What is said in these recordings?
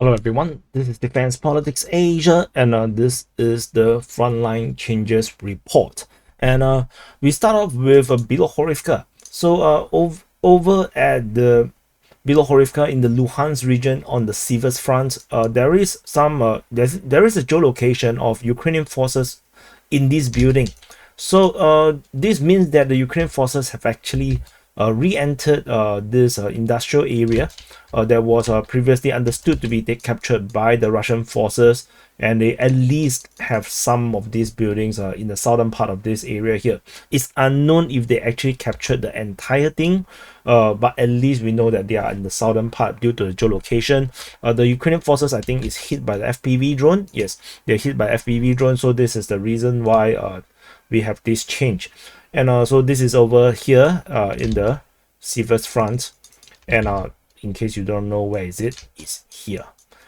Hello everyone, this is Defense Politics Asia, and this is the Frontline Changes Report. And we start off with Bilohorivka. So over at the Bilohorivka in the Luhansk region on the Sivas front, there is there is a geolocation of Ukrainian forces in this building. So this means that the Ukrainian forces have actually re-entered this industrial area that was previously understood to be captured by the Russian forces, and they at least have some of these buildings in the southern part of this area here. It's unknown if they actually captured the entire thing, but at least we know that they are in the southern part due to the geolocation. The Ukrainian forces, I think, is hit by the FPV drone. Yes, they're hit by FPV drone, so this is the reason why we have this change. And so this is over here in the Sivas front, and in case you don't know where is it, it's here.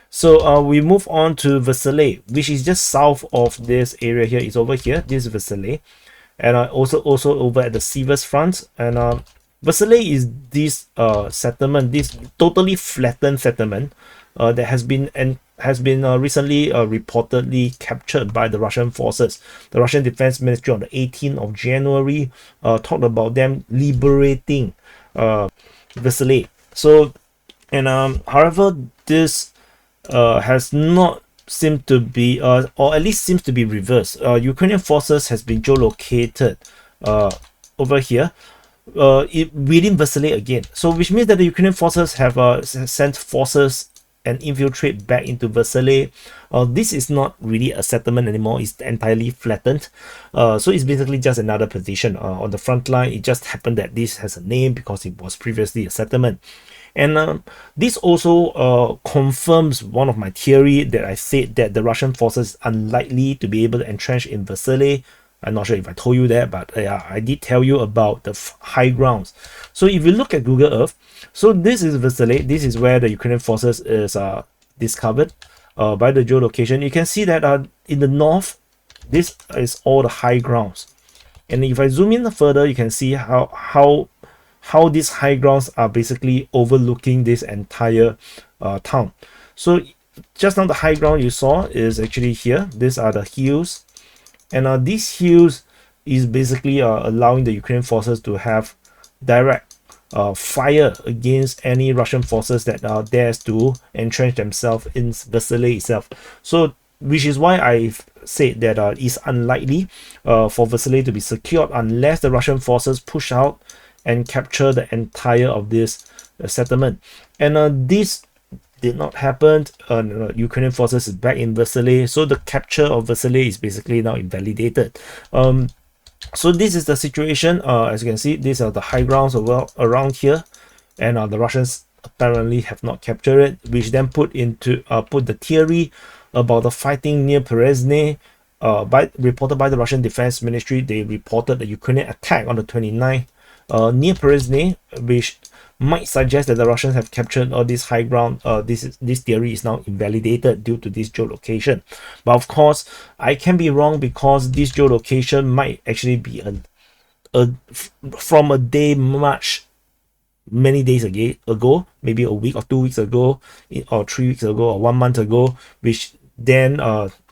So we move on to Vesele, which is just south of this area here. It's over here, this is Vesele, and also over at the Sivas front. And Vesele is this settlement, this totally flattened settlement that has been recently reportedly captured by the Russian forces. The Russian Defense Ministry on the 18th of January talked about them liberating Vesele. So, and however, this has not seemed to be, or at least seems to be reversed. Ukrainian forces has been geolocated over here within Vesele again. So, which means that the Ukrainian forces have sent forces and infiltrate back into Vesele. This is not really a settlement anymore, it's entirely flattened. So it's basically just another position on the front line. It just happened that this has a name because it was previously a settlement. And this also confirms one of my theory that I said that the Russian forces are unlikely to be able to entrench in Vesele. I'm not sure if I told you that, but yeah, I did tell you about the high grounds. So if you look at Google Earth, so this is Vesele. This is where the Ukrainian forces is discovered by the geolocation. You can see that in the north, this is all the high grounds. And if I zoom in further, you can see how these high grounds are basically overlooking this entire town. So just now the high ground you saw is actually here. These are the hills. And these hills is basically allowing the Ukrainian forces to have direct fire against any Russian forces that dares to entrench themselves in Vesele itself. So, which is why I've said that it's unlikely for Vesele to be secured unless the Russian forces push out and capture the entire of this settlement. And this did not happen. Ukrainian forces is back in Vesele, so the capture of Vesele is basically now invalidated. So this is the situation. As you can see, these are the high grounds around here, and the Russians apparently have not captured it, which then put the theory about the fighting near Perezne. Reported by the Russian Defense Ministry. They reported the Ukrainian attack on the 29th near Perezne, which might suggest that the Russians have captured all this high ground. This theory is now invalidated due to this geolocation. But of course, I can be wrong because this geolocation might actually be from a day many days ago, maybe a week or 2 weeks ago, or 3 weeks ago, or 1 month ago, which then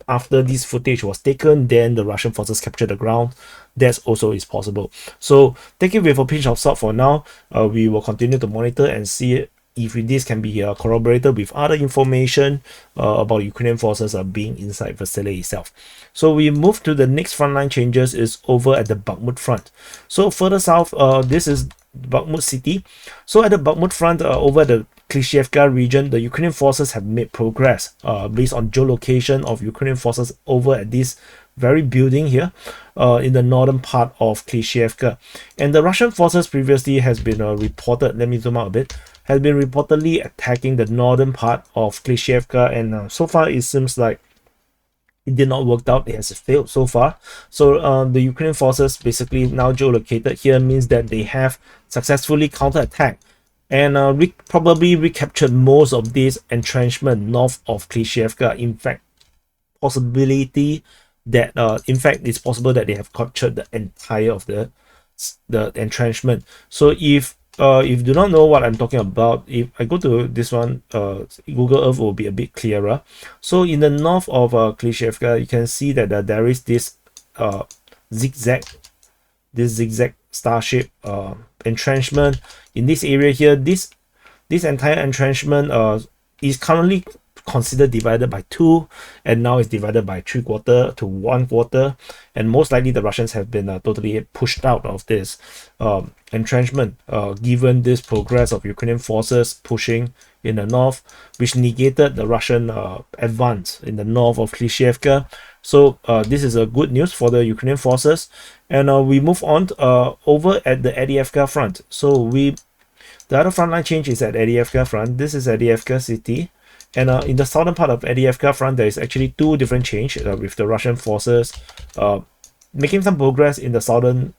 after this footage was taken, then the Russian forces captured the ground. That also is possible. So take it with a pinch of salt for now. We will continue to monitor and see if this can be corroborated with other information about Ukrainian forces being inside Vesele itself. So we move to the next frontline changes is over at the Bakhmut front. So further south, this is Bakhmut city. So at the Bakhmut front, over the Klischiivka region, the Ukrainian forces have made progress based on geolocation of Ukrainian forces over at this very building here in the northern part of Klischiivka. And the Russian forces previously has been reported, let me zoom out a bit, has been reportedly attacking the northern part of Klischiivka, and so far it seems like it did not work out. It has failed so far. So the Ukrainian forces basically now geolocated here means that they have successfully counterattacked and probably recaptured most of this entrenchment north of Klischiivka. In fact, possibility that in fact it's possible that they have captured the entire of the entrenchment. So if if you do not know what I'm talking about, if I go to this one, Google Earth will be a bit clearer. So in the north of Klischiivka, you can see that there is this zigzag star-shaped entrenchment in this area here. This entire entrenchment is currently considered divided by 2, and now it's divided by 3/4 to 1/4, and most likely the Russians have been totally pushed out of this entrenchment, given this progress of Ukrainian forces pushing in the north, which negated the Russian advance in the north of Klischiivka. So this is a good news for the Ukrainian forces. And we move on over at the Avdiivka front. So the other frontline change is at Avdiivka front. This is Avdiivka city. And in the southern part of Avdiivka front, there is actually 2 different changes with the Russian forces making some progress in the southern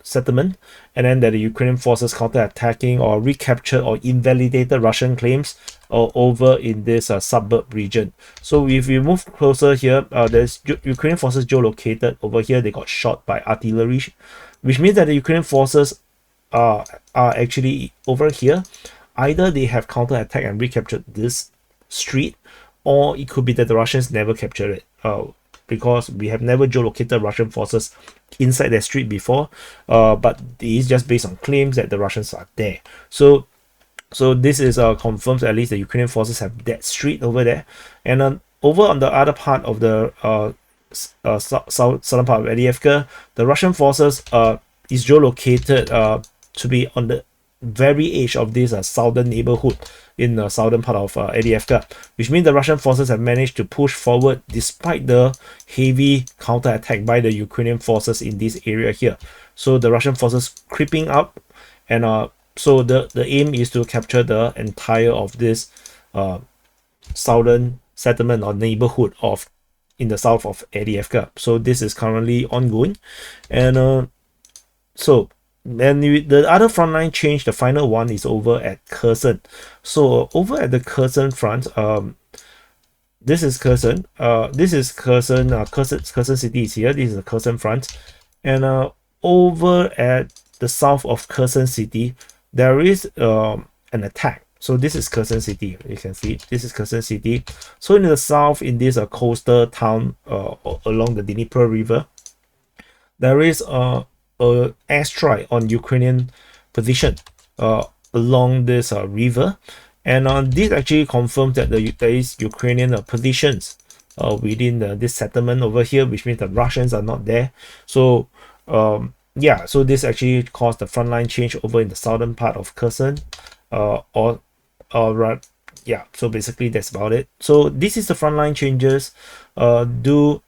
settlement, and then that the Ukrainian forces counter-attacking or recaptured or invalidated Russian claims over in this suburb region. So if we move closer here, there's Ukrainian forces geolocated over here. They got shot by artillery, which means that the Ukrainian forces are actually over here. Either they have counter-attacked and recaptured this street, or it could be that the Russians never captured it, because we have never geolocated Russian forces inside that street before, but it is just based on claims that the Russians are there. So this is confirms at least the Ukrainian forces have that street over there. And over on the other part of the southern part of Avdiivka, the Russian forces is geolocated to be on the very edge of this southern neighborhood in the southern part of Avdiivka, which means the Russian forces have managed to push forward despite the heavy counterattack by the Ukrainian forces in this area here. So the Russian forces creeping up, and so the aim is to capture the entire of this southern settlement or neighborhood of in the south of Avdiivka. So this is currently ongoing. And the other frontline change, the final one, is over at Kherson. So over at the Kherson front, this is Kherson. This is Kherson. Kherson city is here. This is the Kherson front, and over at the south of Kherson city, there is an attack. So this is Kherson city. You can see this is Kherson city. So in the south, in this coastal town along the Dnieper River, there is a airstrike on Ukrainian position along this river, and this actually confirms that there is Ukrainian positions within this settlement over here, which means the Russians are not there. So yeah, so this actually caused the frontline change over in the southern part of Kherson, yeah. So basically that's about it. So this is the frontline changes. Do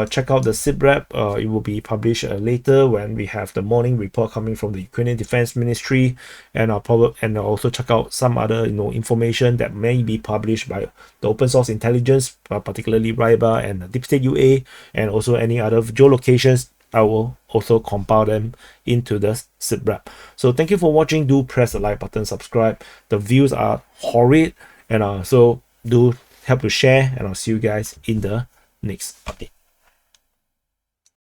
check out the SITREP. It will be published later when we have the morning report coming from the Ukrainian Defense Ministry, and also check out some other information that may be published by the open source intelligence, particularly RIBA and Deep State UA, and also any other geolocations. I will also compile them into the SITREP. So thank you for watching. Do press the like button, subscribe. The views are horrid, and so do help to share, and I'll see you guys in the next update.